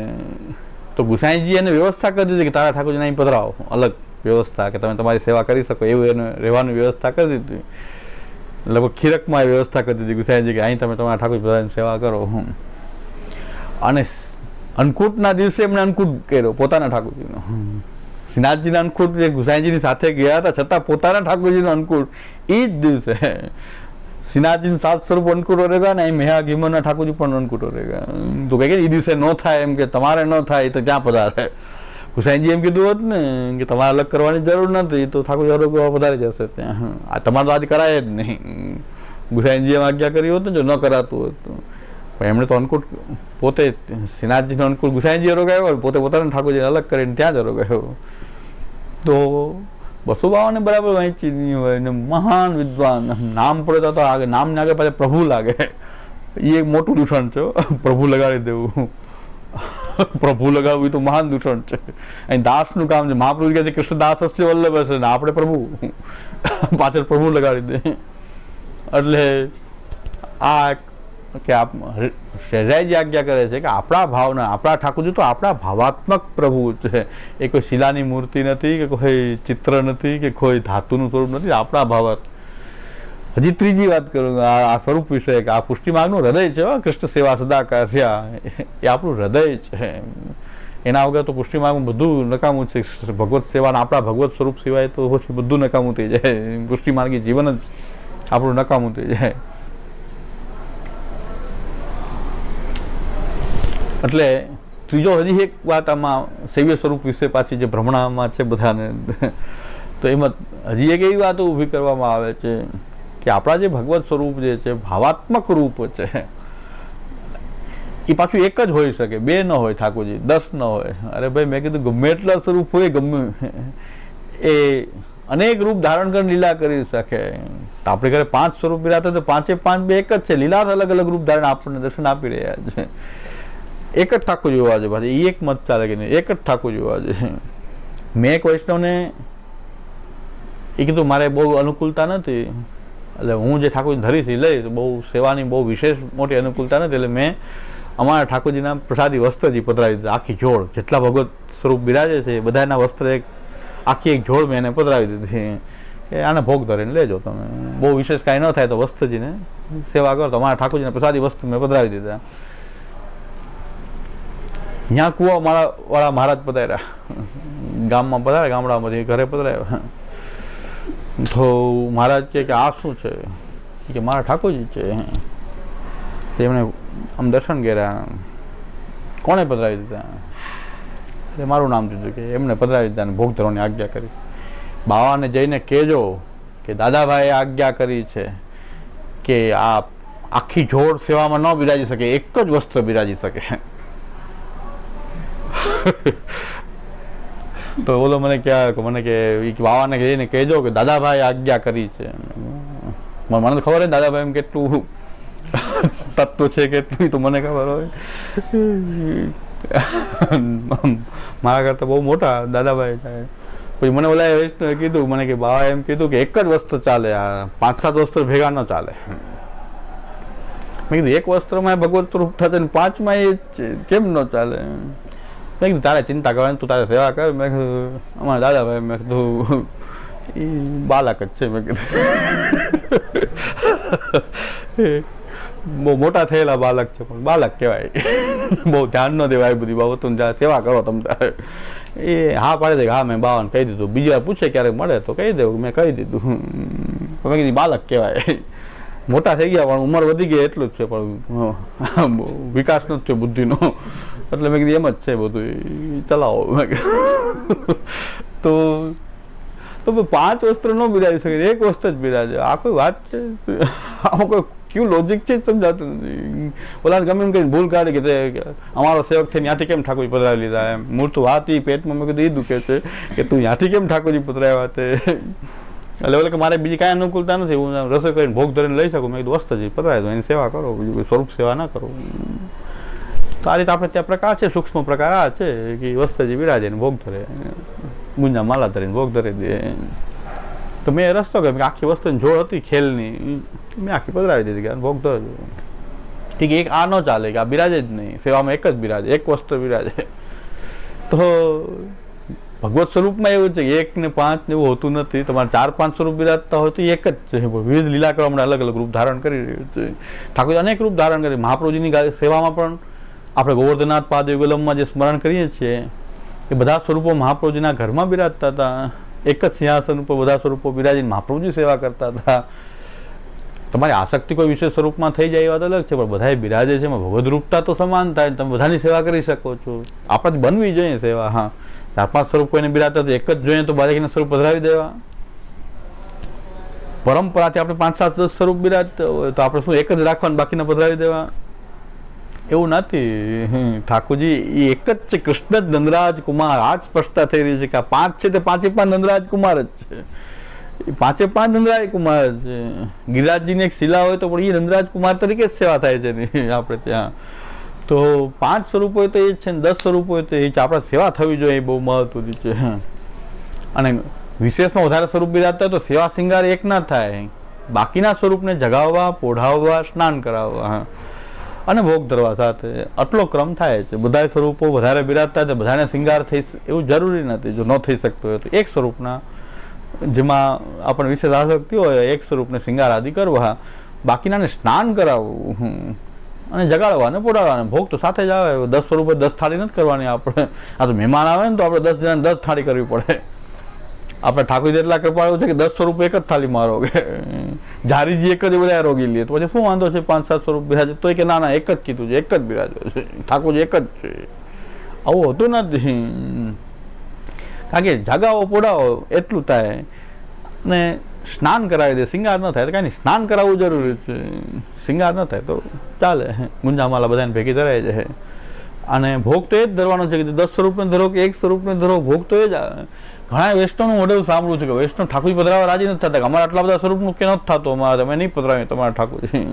તો ગુસાઈજી એને વ્યવસ્થા કરી દીધી કે તારા ઠાકોરજીને અહીં પધરાવો, અલગ વ્યવસ્થા કે તમે તમારી સેવા કરી શકો એવું એને રહેવાની વ્યવસ્થા કરી દીધી. લગભગ ખીરકમાં એ વ્યવસ્થા કરી દીધી ગુસાઈજી કે અહીં તમે તમારા ઠાકોરજી પધરાવીને સેવા કરો. અને અન્નકૂટના દિવસે એમણે અન્નકૂટ કર્યો પોતાના ઠાકોરજીનો. શ્રીનાથજીના અન્નકૂટ જે ગુસાઈજીની સાથે ગયા હતા, છતાં પોતાના ઠાકોરજીનો અન્નકૂટ એ જ દિવસે શ્રીનાથજીનું 7 સ્વરૂપ અન્નકૂટો રહેગા ને અહીં મેહા ઘીમરના ઠાકોરજી પણ અન્નકૂટો રહેગા. તો કહે કે એ દિવસે ન થાય, એમ કે તમારે ન થાય તો ક્યાં પધારે. ગુસાઈજી એમ કીધું હોત ને કે તમારે અલગ કરવાની જરૂર નથી, તો ઠાકોરજી આરોગ્ય પધારી જશે ત્યાં. આ તમારે તો આજ કરાય જ નહીં. ગુસાઈજી એમ આજ્ઞા કરી હોત ને જો ન કરાતું હોત તો. પણ એમણે તો અન્નકૂટ પોતે શ્રીનાથજીનો અન્નકૂટ ગુસાઈજી રોગાયો, પોતે પોતાના ઠાકોરજી અલગ કરીને ત્યાં જ રોગાયો. તો 252 બરાબર વાંચી નહીં હોય ને મહાન વિદ્વાન, નામ પડે તો આગળ નામને આગળ પાછા પ્રભુ લાગે, એ એક મોટું દૂષણ છે. પ્રભુ લગાડી દેવું, પ્રભુ લગાવવું એ તો મહાન દૂષણ છે. અહીં દાસનું કામ છે. મહાપ્રભુ કહે છે કૃષ્ણદાસ હસ્ય વલ્લભ હશે, ને આપણે પ્રભુ પાછળ પ્રભુ લગાડી દે. એટલે આ કે સહેજાઈજી આજ્ઞા કરે છે કે આપણા ભાવના, આપણા ઠાકોરજી તો આપણા ભાવાત્મક પ્રભુ છે. એ કોઈ શિલાની મૂર્તિ નથી કે કોઈ ચિત્ર નથી કે કોઈ ધાતુનું સ્વરૂપ નથી, આપણા ભાવાત્મક. હજી ત્રીજી વાત કરું આ સ્વરૂપ વિશે કે આ પુષ્ટિ માર્ગનું હૃદય છે. કૃષ્ણ સેવા સદા કર્યા એ આપણું હૃદય છે. એના વગર તો પુષ્ટિ માર્ગમાં બધું નકામું છે. ભગવત સેવાના આપણા ભગવત સ્વરૂપ સિવાય તો પછી બધું નકામું થઈ જાય. પુષ્ટિ માર્ગી જીવન જ આપણું નકામું થઈ જાય. એટલે ત્રીજો હજી એક વાત આમાં સેવ્ય સ્વરૂપ વિશે પાછી જે ભ્રમણામાં છે બધાને, તો એમાં હજી એક એવી વાતો ઊભી કરવામાં આવે છે કે આપણા જે ભગવત સ્વરૂપ જે છે, ભાવાત્મક રૂપ છે, એ પાછું એક જ હોઈ શકે, બે ન હોય ઠાકોરજી, 10 ન હોય. અરે ભાઈ, મેં કીધું ગમે એટલા સ્વરૂપ હોય, ગમે એ અનેક રૂપ ધારણ કરીને લીલા કરી શકે. આપણે ઘરે 5 સ્વરૂપ બિરાતા તો 5 બે એક જ છે. લીલા અલગ અલગ રૂપ ધારણ આપણને દર્શન આપી રહ્યા છે. એક જ ઠાકોર જોવા છે પાછી, એ એક મત ચાલે કે નહીં, એક જ ઠાકોર જોવા છે. મેં એક વૈષ્ણવને એ કીધું મારે બહુ અનુકૂળતા નથી, એટલે હું જે ઠાકોરજી ધરીથી લઈશ, બહુ સેવાની બહુ વિશેષ મોટી અનુકૂળતા નથી, એટલે મેં અમારા ઠાકોરજીના પ્રસાદી વસ્ત્રજી પધરાવી દીધા. આખી જોડ જેટલા ભગવત સ્વરૂપ બિરાજે છે બધાના વસ્ત્ર આખી એક જોડ મેં એને પધરાવી દીધી કે આને ભોગ ધરીને લેજો તમે. બહુ વિશેષ કાંઈ ન થાય તો વસ્ત્રજીને સેવા કરો. તો અમારા ઠાકોરજીના પ્રસાદી વસ્ત્ર મેં પધરાવી દીધા. ત્યાં કૂવા વાળા મહારાજ પધાર્યા, ગામમાં પધાર્યા, ગામડામાંથી ઘરે પધરાયા. તો મહારાજ કે આ શું છે? કે મારા ઠાકોરજી છે. તેમણે આમ દર્શન કર્યા. કોણે પધરાવી દીધા? એટલે મારું નામ દીધું કે એમને પધરાવી દીધા અને ભોગ ધરવાની આજ્ઞા કરી. બાવાને જઈને કહેજો કે દાદાભાઈએ આજ્ઞા કરી છે કે આ આખી જોડ સેવામાં ન બિરાજી શકે, એક જ વસ્ત્ર બિરાજી શકે. તો બોલો મને મને કે બાવાને જઈને કહેજો કે દાદાભાઈ આજ્ઞા કરી છે. મને તો ખબર હોય દાદાભાઈ એમ કેટલું તત્વ છે, કેટલું તો મને ખબર હોય. મારા કરતા બહુ મોટા દાદાભાઈ થાય. પછી મને ઓલા વૈષ્ણવે કીધું, મને કે બાવા એમ કીધું કે એક જ વસ્ત્ર ચાલે, આ 5-7 વસ્ત્ર ભેગા ન ચાલે. મેં કીધું એક વસ્ત્રમાં ભગવત રૂપ થશે ને 5માં એ કેમ ન ચાલે? મેં કીધું તારે ચિંતા કરવાની, તું તારે સેવા કર. મેં કીધું અમારા દાદાભાઈ, મેં કીધું એ બાલક જ છે. મેં કીધું બહુ મોટા થયેલા બાલક છે, પણ બાલક કહેવાય. બહુ ધ્યાન ન દેવાય બધી બાબતો, સેવા કરો તમે તારે. એ હા પાડે છે. હા, મેં બાવાને કહી દીધું. બીજી વાર પૂછે ક્યારેક મળે તો કહી દેવું મેં કહી દીધું. મેં કીધું બાલક કહેવાય, મોટા થઈ ગયા પણ ઉંમર વધી ગઈ એટલું જ છે, પણ વિકાસ નથી થયો બુદ્ધિનો. એટલે મેં કીધું એમ જ છે બધું, ચલાવો. મેં કીધું તો 5 વસ્ત્ર ન બિરાજી શકે, એક વસ્ત્ર જ બિરાજે. આ કોઈ વાત છે? આમાં કોઈ ક્યું લોજિક છે સમજાતું નથી. ઓલા ગમે એમ કઈ ભૂલ કાઢી કે અમારો સેવક છે ત્યાંથી કેમ ઠાકોરજી પધરાવી લીધા. એમ મૂર્તું વાત એ પેટમાં મેં કીધું એ દુખે છે કે તું ત્યાંથી કેમ ઠાકોરજી પધરાવ્યા તે. એટલે બોલે કે મારે બીજી કાંઈ અનુકૂળતા નથી, હું રસોઈ કરીને ભોગ ધરીને લઈ શકું. મેં કીધું વસ્તુજી પધરાવી દો, એની સેવા કરો, બીજું કોઈ સ્વરૂપ સેવા ના કરો. તો આ રીતે આપણે ત્યાં પ્રકાર છે, સૂક્ષ્મ પ્રકાર આ છે કે વસ્તુજી બિરાજે ને ભોગ ધરે, ગુંજા માલા ધરીને ભોગ ધરી દે. તો મેં રસ્તો કર્યો કે આખી વસ્તુની જોડ હતી ખેલની, મેં આખી પધરાવી દીધી કે ભોગ ધરે. ઠીક, એક આ ન ચાલે કે આ બિરાજે જ નહીં, સેવામાં એક જ બિરાજે, એક વસ્ત્ર બિરાજે. તો ભગવત સ્વરૂપમાં એવું છે કે 1 ને 5 એવું હોતું નથી. તમારે 4-5 સ્વરૂપ બિરાજતા હોય તો એક જ છે. વિવિધ લીલા ક્રમણે અલગ અલગ રૂપ ધારણ કરી રહ્યું છે ઠાકોરજી. અનેક રૂપ ધારણ કરી. મહાપ્રભુજીની સેવામાં પણ આપણે ગોવર્ધનનાથ પાદ યુગલમમાં જે સ્મરણ કરીએ છીએ એ બધા સ્વરૂપો મહાપ્રભુજીના ઘરમાં બિરાજતા હતા. એક જ સિંહાસન ઉપર બધા સ્વરૂપો બિરાજીને મહાપ્રભુજી સેવા કરતા હતા. તમારી આસક્તિ કોઈ વિશેષ સ્વરૂપમાં થઈ જાય એ વાત અલગ છે, પણ બધા બિરાજે છે એમાં ભગવદ રૂપતા તો સમાન થાય. તમે બધાની સેવા કરી શકો છો. આપણાથી બનવી જોઈએ સેવા. હા, 4-5 સ્વરૂપ કોઈને બિરાજતા તો એક જ જોઈએ તો બાળકીના સ્વરૂપ પધરાવી દેવા. પરંપરાથી આપણે 5-7-10 સ્વરૂપ બિરાજતા હોય તો આપણે શું એક જ રાખવાનું, બાકીના પધરાવી દેવા? એવું નથી. ઠાકોરજી એ એક જ છે, કૃષ્ણ જ નંદરાજ કુમાર. આ જ સ્પષ્ટતા થઈ રહી છે કે આ 5 છે તે 5 નંદરાજ કુમાર જ છે. 5 નંદરાજ કુમાર છે. ગિરિરાજજીની એક શિલા હોય તો પણ એ નંદરાજ કુમાર તરીકે જ સેવા થાય છે આપણે ત્યાં. તો 5 સ્વરૂપ હોય તો એ જ છે ને 10 સ્વરૂપ હોય તો એ છે. આપણે સેવા થવી જોઈએ, એ બહુ મહત્વની છે. અને વિશેષમાં વધારે સ્વરૂપ બિરાજતા તો સેવા શિંગાર એક ના થાય. બાકીના સ્વરૂપને જગાવવા, પોઢાવવા, સ્નાન કરાવવા. અને ભોગ ધરવા સાથે આટલો ક્રમ થાય છે. બધા સ્વરૂપો વધારે બિરાજતા છે, બધાને શિંગાર થઈ એવું જરૂરી નથી. જો ન થઈ શકતું હોય તો એક સ્વરૂપના જેમાં આપણે વિશેષ આસક્તિ હોય એક સ્વરૂપને શિંગાર આદિ કરવા, બાકીનાને સ્નાન કરાવવું અને જગાડવા ને પોડાડવા. ભોગ તો સાથે જ આવે. 10 સ્વરૂપે 10 થાળી નથી કરવાની આપણે. આ તો મહેમાન આવે ને તો આપણે 10 જણાને 10 થાળી કરવી પડે. આપણે ઠાકોરજી એટલા કૃપાળુ છે કે 10 સ્વરૂપ એક જ થાળી મારો કે ઝારીજી એક જ બધા રોગી લે તો પછી શું વાંધો છે? 5-7 સ્વરૂપ બિરાજે તો કે ના એક જ કીધું છે, એક જ બિરાજો છે, ઠાકોરજી એક જ છે. આવું હોતું નથી. કારણ કે જાગાવો પોડાવો એટલું થાય ને સ્નાન કરાવી દે. શિંગાર ન થાય તો કાંઈ નહીં, સ્નાન કરાવવું જરૂરી છે. શિંગાર ન થાય તો ચાલે. ગુંજામાલા બધાને ભેગી ધરાય છે. અને ભોગ તો એ જ ધરવાનો છે કે 10 સ્વરૂપને ધરો કે એક સ્વરૂપને ધરો, ભોગ તો એ જ આવે. ઘણા વૈષ્ણવનું મોડેલ સાંભળ્યું છે કે વૈષ્ણવ ઠાકોરજી પધરાવા રાજી નથી થતા. અમારા આટલા બધા સ્વરૂપનું કે નથી થતું, અમારે તમે નહીં પધરાવી તમારા ઠાકોરજી.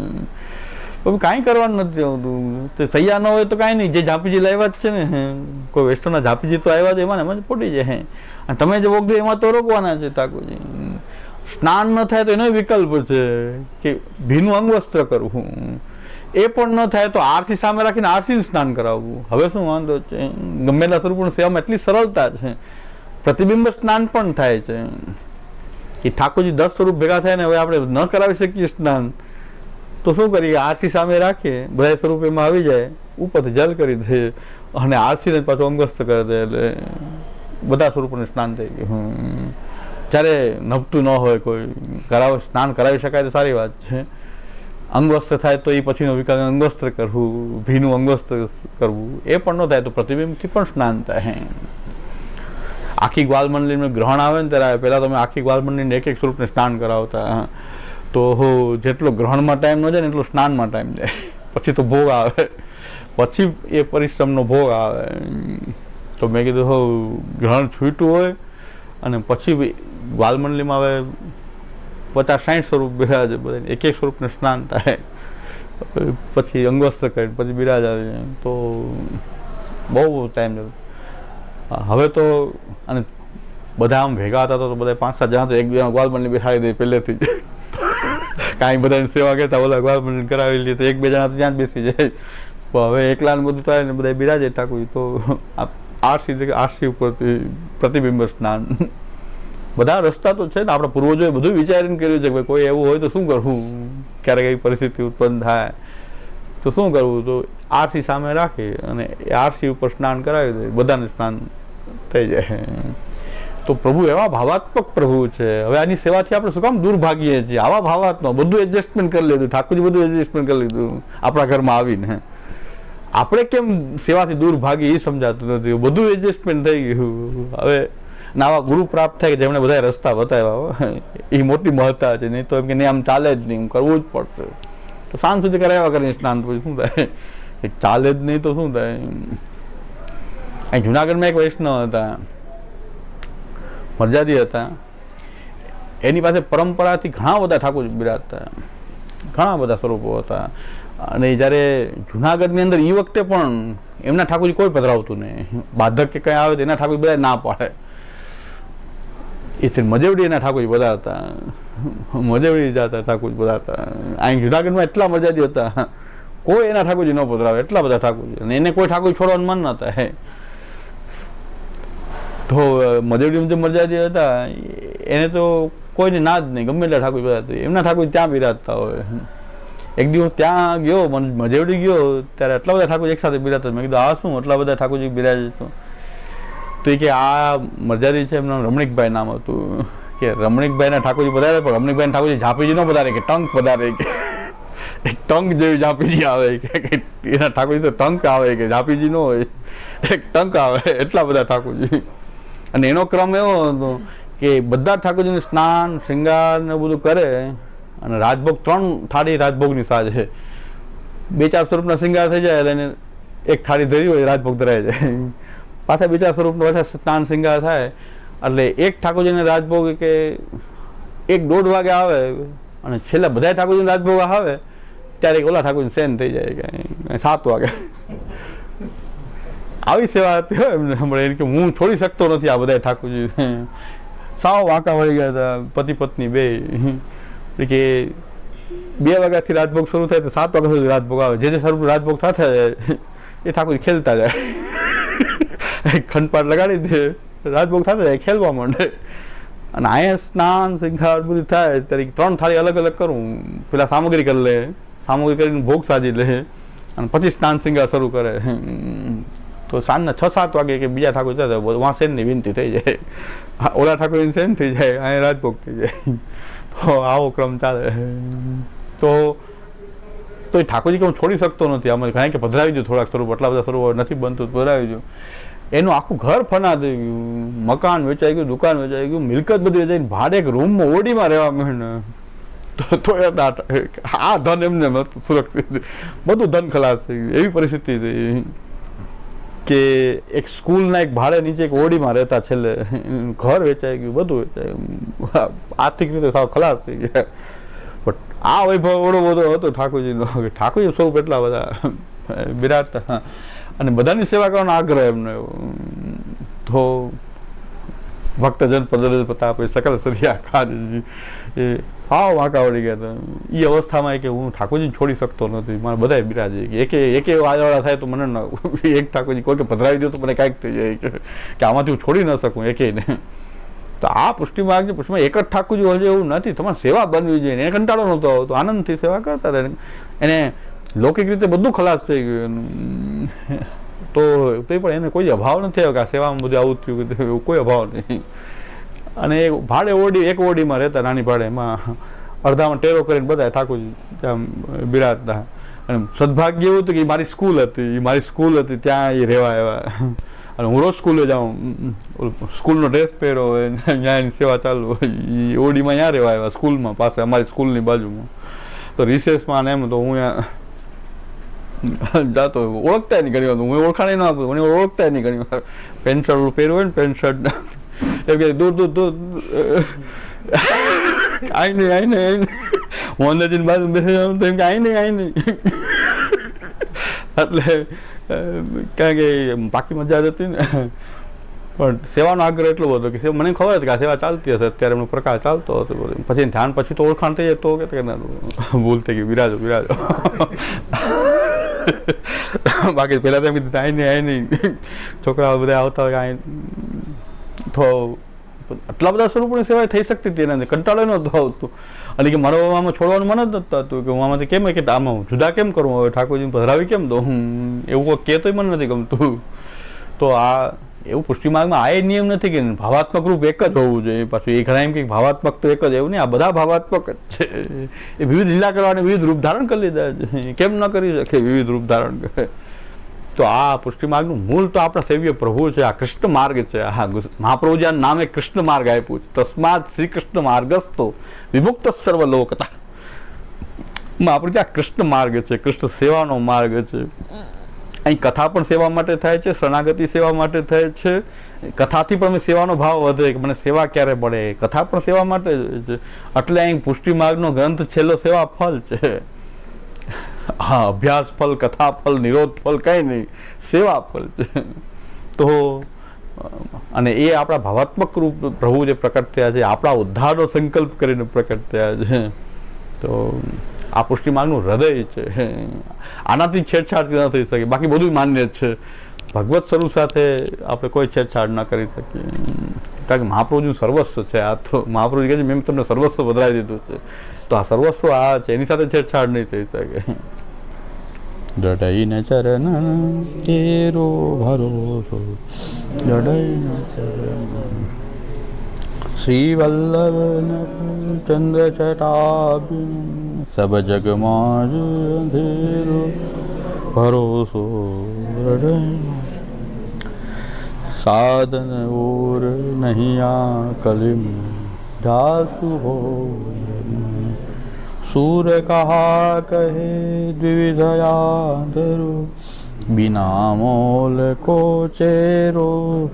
કાંઈ કરવાનું નથી આવતું. તે સૈયા ન હોય તો કાંઈ નહીં, જે ઝાંપીજી લાવ્યા જ છે ને, કોઈ વૈષ્ણવના ઝાંપીજી તો આવ્યા જ એમાં પડી જાય. અને તમે જે ભોગ દે એમાં તો રોકવાના છે ઠાકોરજી. સ્નાન ન થાય તો એનો વિકલ્પ છે કે ભીનું અંગવસ્ત્ર કરવું. એ પણ ન થાય તો આરસી સામે રાખીને આરસીનું સ્નાન કરાવવું. હવે શું વાંધો છે? ગમેલા સ્વરૂપની સેવામાં એટલી સરળતા છે. પ્રતિબિંબ સ્નાન પણ થાય છે કે ઠાકોરજી 10 સ્વરૂપ ભેગા થાય ને હવે આપણે ન કરાવી શકીએ સ્નાન તો શું કરીએ? આરસી સામે રાખીએ, બધા સ્વરૂપ એમાં આવી જાય, ઉપરથી જલ કરી દે અને આરસીને પાછું અંગસ્ત કરી દે એટલે બધા સ્વરૂપોને સ્નાન થઈ ગયું. જ્યારે નભતું ન હોય કોઈ સ્નાન કરાવી શકાય તો સારી વાત છે. અંગવસ્ત્ર થાય તો એ પછીનો વિકલ્પ અંગવસ્ત્ર કરવું, ભીનું અંગવસ્ત્ર કરવું. એ પણ ન થાય તો પ્રતિબિંબથી પણ સ્નાન થાય. આખી ગ્વાલ મંડળીનું ગ્રહણ આવે ને ત્યારે પહેલાં તમે આખી ગ્વાલ મંડળીને એક સ્વરૂપને સ્નાન કરાવતા. તો જેટલો ગ્રહણમાં ટાઈમ ન જાય ને એટલો સ્નાનમાં ટાઈમ જાય. પછી તો ભોગ આવે, પછી એ પરિશ્રમનો ભોગ આવે. તો મેં કીધું ગ્રહણ છૂટ્યું હોય અને પછી ગ્વાલ મંડળીમાં હવે 50-60 સ્વરૂપ બિરાજે, બધા એક સ્વરૂપને સ્નાન થાય, પછી અંગવસ્ત્ર કરી પછી બિરાજ આવે તો બહુ ટાઈમ જતો. હવે તો અને બધા આમ ભેગા હતા તો બધા 5-7 જણા તો એક જણા ગ્વાલ મંડળી બેસાડી દે પહેલેથી જ. કાંઈ બધાની સેવા કરતા ઓલા ગ્વાલ મંડળી કરાવી લે તો 1-2 જણા તો ત્યાં જ બેસી જાય. પણ હવે એકલાને બધું થાય ને બધા બિરાજે ઠાકોરજી તો આરસી ઉપરથી પ્રતિબિંબ સ્નાન. બધા રસ્તા તો છે ને. આપણા પૂર્વજોએ બધું વિચારીને કર્યું છે કે ભાઈ કોઈ એવું હોય તો શું કરવું, ક્યારેક એવી પરિસ્થિતિ ઉત્પન્ન થાય તો શું કરવું. તો આરસી સામે રાખી અને આરસી ઉપર સ્નાન કરાવી દે, બધાને સ્નાન થઈ જાય. તો પ્રભુ એવા ભાવાત્મક પ્રભુ છે. હવે આની સેવાથી આપણે શું કામ દૂર ભાગીએ છીએ? આવા ભાવાત્મક બધું એડજસ્ટમેન્ટ કરી લીધું, ઠાકોરજી બધું એડજસ્ટમેન્ટ કરી લીધું આપણા ઘરમાં આવીને. આપણે કેમ સેવાથી દૂર ભાગી એ સમજાતું નથી. બધું એડજસ્ટમેન્ટ થઈ ગયું. હવે આવા ગુરુ પ્રાપ્ત થાય કે જેમણે બધા રસ્તા બતાવ્યા, એ મોટી મહત્તા છે. નહીં તો એમ કે નહીં આમ ચાલે જ નહીં, કરવું જ પડશે. તો સાંજ સુધી કરાવ્યા કરીને સ્નાન પછી શું થાય? ચાલે જ નહીં તો શું થાય? અહીં જુનાગઢમાં એક વૈષ્ણવ હતા, મરજાદી હતા. એની પાસે પરંપરાથી ઘણા બધા ઠાકોર બિરાજતા, ઘણા બધા સ્વરૂપો હતા. અને જ્યારે જુનાગઢની અંદર એ વખતે પણ એમના ઠાકોરજી કોઈ પધરાવતું નહીં. બાધક કે કંઈ આવે તો એના ઠાકોરજી બધા ના પાડે. એ મજેવડી એના ઠાકોરજી બધા હતા, મજેવડી જતા ઠાકોરજી બધા હતા. અહીં જુનાગઢમાં એટલા મજાદી હતા, કોઈ એના ઠાકોરજી ન પધરાવે, એટલા બધા ઠાકોરજી. અને એને કોઈ ઠાકોરજી છોડવાનું મન નતા. તો મજેવડી જે મરજાદી હતા એને તો કોઈને ના જ નહીં, ગમે એટલા ઠાકોર બધા એમના ઠાકોર ત્યાં બિરાજતા હોય. એક દિવસ ત્યાં ગયો, મજેવડી ગયો ત્યારે એટલા બધા ઠાકોર એક સાથે બિરાજતા. મેં કીધું આ શું એટલા બધા ઠાકોરજી બિરાજે? તો એ કે આ મરજાદી છે, એમનું રમણીકભાઈ નામ હતું. કે રમણીકભાઈના ઠાકોરજી પધારે, પણ રમણીકભાઈ ઠાકોરજી ઝાંપીજી ન પધારે, કે ટંક પધારે. કે એક ટંક જેવી ઝાંપીજી આવે, કે એના ઠાકોરજી તો ટંક આવે, કે ઝાંપીજી ન હોય, એક ટંક આવે. એટલા બધા ઠાકોરજી. અને એનો ક્રમ એવો હતો કે બધા ઠાકોરજીને સ્નાન શૃંગાર ને બધું કરે. અને રાજભોગ 3 થાળી રાજભોગની સાજે 2-4 સ્વરૂપના શૃંગાર થઈ જાય એટલે એક થાળી ધરી હોય રાજભોગ ધરાઈ જાય. પાછા 2-4 સ્વરૂપનો પાછા સ્નાન શૃંગાર થાય એટલે એક ઠાકોરજીને રાજભોગ કે 1-1:30 વાગે આવે. અને છેલ્લા બધા ઠાકોરજીને રાજભોગ આવે ત્યારે ઓલા ઠાકોરજી સેન થઈ જાય કે 7 વાગે. આવી સેવા હતી એમને હમણાં. કે હું છોડી શકતો નથી આ બધા ઠાકોરજી. સાવ વાંકા વળી ગયા હતા પતિ પત્ની બે. કે 2 વાગ્યાથી રાજભોગ શરૂ થાય તો 7 વાગ્યા સુધી રાજભોગ આવે. જે સ્વરૂપ રાજભોગ થતા જાય એ ઠાકોરજી ખેલતા જાય. ખંડપાટ લગાડી દે, રાજભોગ થતા જાય, ખેલવા માંડે. અને અહીંયા સ્નાન શિંગાર બધું થાય ત્યારે 3 થાળી અલગ અલગ કરું. પેલા સામગ્રી કરી લે, સામગ્રી કરીને ભોગ સાજી લે અને પછી સ્નાન શિંગાર શરૂ કરે. તો સાંજના 6-7 વાગે કે બીજા ઠાકોર જતા વहाँ સેનની વિનંતી થઈ જાય, ઓલા ઠાકોરની સેન થઈ જાય, અહીંયા રાજભોગ થઈ જાય. તો આવો ક્રમ ચાલે. તો એ ઠાકોરજી કે હું છોડી શકતો નથી. આમાં ઘણા કે પધરાવી દઉં થોડાક સ્વરૂપ, આટલા બધા સ્વરૂપ નથી બનતું, પધરાવી દઉં. એનું આખું ઘર ફના થઈ ગયું, મકાન વેચાઈ ગયું, દુકાન વેચાઈ ગયું, મિલકત બધી વેચાઈને ભાડે એક રૂમમાં ઓડીમાં રહેવા માંડે. તો આ ધન એમને સુરક્ષિત, બધું ધન ખલાસ થઈ ગયું. એવી પરિસ્થિતિ થઈ કે એક સ્કૂલના એક ભાડે નીચે એક ઓડીમાં રહેતા, છેલ્લે ઘર વેચાઈ ગયું, બધું વેચાઈ ગયું, આર્થિક રીતે સાવ ખલાસ થઈ ગયા. બટ આ વૈભવ એવડો બધો હતો ઠાકોરજીનો કે ઠાકોરજી સ્વરૂપ એટલા બધા બિરાજતા અને બધાની સેવા કરવાનો આગ્રહ એમનો. તો ભક્તજન પદરજ પ્રતાપ સકલ સરિયા ખાજી એ હાવ વાંકા વળી ગયા હતા. એ અવસ્થામાં કે હું ઠાકોરજીને છોડી શકતો નથી, મારે બધા બિરાજે કે એકે વાદળા થાય તો મને એક ઠાકોરજી કોઈ કે પધરાવી દો તો મને કાંઈક થઈ જાય કે આમાંથી હું છોડી ન શકું એકેયને. તો આ પુષ્ટિ માર્ગ છે. પુષ્ટિમાં એક જ ઠાકોરજી હોય એવું નથી, તમારે સેવા બનવી જોઈએ. એને કંટાળો નહોતો આવતો, આનંદથી સેવા કરતા હતા. એને લૌકિક રીતે બધું ખલાસ થઈ ગયું. તો તે પણ એને કોઈ અભાવ નથી આવ્યો કે આ સેવામાં બધું આવું થયું, એવું કોઈ અભાવ નહીં. અને ભાડે ઓડી, એક ઓડીમાં રહેતા, નાની ભાડે, એમાં અડધામાં ટેરો કરીને બધા ઠાકોરજી ત્યાં બિરાજતા. અને સદભાગ્ય એવું હતું કે મારી સ્કૂલ હતી, ત્યાં એ રહેવા આવ્યા. અને હું રોજ સ્કૂલે જાઉં, સ્કૂલનો ડ્રેસ પહેરો હોય, ત્યાં સેવા ચાલુ હોય. એ ઓડીમાં ત્યાં રહેવા આવ્યા, સ્કૂલમાં પાસે, અમારી સ્કૂલની બાજુમાં. તો રિસેસમાં એમ તો હું ત્યાં જાતો, ઓળખતા નહીં ઘણી વાર, હું ઓળખાણી ના આપું, મને ઓળખતા નહીં ઘણી વાર. પેન્ટ શર્ટ પહેર્યું હોય ને, પેન્ટ શર્ટ એમ કે દૂર આઈ નહીં હું અંદાજીની બાજુ બેસી જાઉં તો એમ કે આઈ નહીં. એટલે કારણ કે બાકી મજા જ હતી ને. પણ સેવાનો આગ્રહ એટલો બધો કે મને ખબર હતી કે આ સેવા ચાલતી હશે, અત્યારે એમનો પ્રકાર ચાલતો હતો. પછી ધ્યાન પછી તો ઓળખાણ થઈ જાય તો કે ભૂલ થઈ ગઈ, બિરાજો. બાકી પહેલાં તો એમ કીધું આઈ નહીં છોકરાઓ બધા આવતા હોય આઈ. તો આટલા બધા સ્વરૂપોની સેવા થઈ શકતી હતી એનાથી, કંટાળો નહોતો આવતું. અને કે મારો આમાં છોડવાનું મન જ નહોતું હતું કે હું આમાંથી કેમ કે આમાં જુદા કેમ કરું, હવે ઠાકોરજીને પધરાવી કેમ દઉં, એવું કોઈ કહેતોય મને નથી ગમતું. તો આ એવું પુષ્ટિ માર્ગમાં આ નિયમ નથી કે ભાવાત્મક રૂપ એક જ હોવું જોઈએ. પાછું એ ઘણા એમ કે ભાવાત્મક તો એક જ, એવું નહીં, આ બધા ભાવાત્મક જ છે. એ વિવિધ લીલા કરવાને વિવિધ રૂપ ધારણ કરી લીધા છે, કેમ ન કરી શકે વિવિધ રૂપ ધારણ કરે. તો આ પુષ્ટિ માર્ગનું મૂળ તો આપણા સેવ્ય પ્રભુ છે, આ કૃષ્ણ માર્ગ છે. હા, મહાપ્રભુજી નામે કૃષ્ણ માર્ગ આપ્યું છે. તસ્માત શ્રી કૃષ્ણ માર્ગસ્તો વિમુક્ત સર્વલોકતા. મહાપ્રભુજી આ કૃષ્ણ માર્ગ છે, કૃષ્ણ સેવાનો માર્ગ છે. અહીં કથા પણ સેવા માટે થાય છે, શરણાગતિ સેવા માટે થાય છે. કથાથી પણ સેવાનો ભાવ વધે કે મને સેવા ક્યારે મળે, કથા પણ સેવા માટે છે. એટલે અહીં પુષ્ટિ માર્ગનો ગ્રંથ છેલ્લો સેવા ફલ છે. હા, અભ્યાસ ફલ, કથા ફલ, નિરોધ ફલ કંઈ નહીં, સેવા ફલ છે. તો અને એ આપણા ભાવાત્મક રૂપ પ્રભુ જે પ્રકટ થયા છે, આપણા ઉદ્ધારનો સંકલ્પ કરીને પ્રકટ થયા છે. તો આ પુષ્ટિ માર્ગનું હૃદય છે. આનાથી છેડછાડ ન થઈ શકે, બાકી બધું માન્ય છે. ભગવત સ્વરૂપ સાથે આપણે કોઈ છેડછાડ ન કરી શકીએ, કારણ કે મહાપ્રભુનું સર્વસ્વ છે. આ તો મહાપ્રભુ કહે છે મેં તમને સર્વસ્વ બદલાવી દીધું છે. તો આ સર્વસ્વ આ છે, એની સાથે છેડછાડ નહીં થઈ શકે. જડઈને ચરણ કેરો ભરોસો, જડઈને ચરણ શ્રી વલ્લભ ચંદ્ર ચટાભિ સબ જગમાં અંધેરો ભરોસો. સાધન ઓર નહીં આ કલિમ દાસુ હો, सूर कहा कहे द्विविधया धरो, बिना मोल को चेरो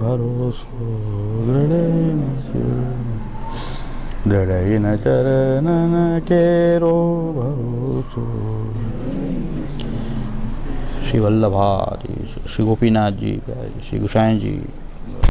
भरोसो. दृढ़ न चरण केरो भरोसो. श्री वल्लभादि, श्री गोपीनाथ जी, श्री गोसाई जी.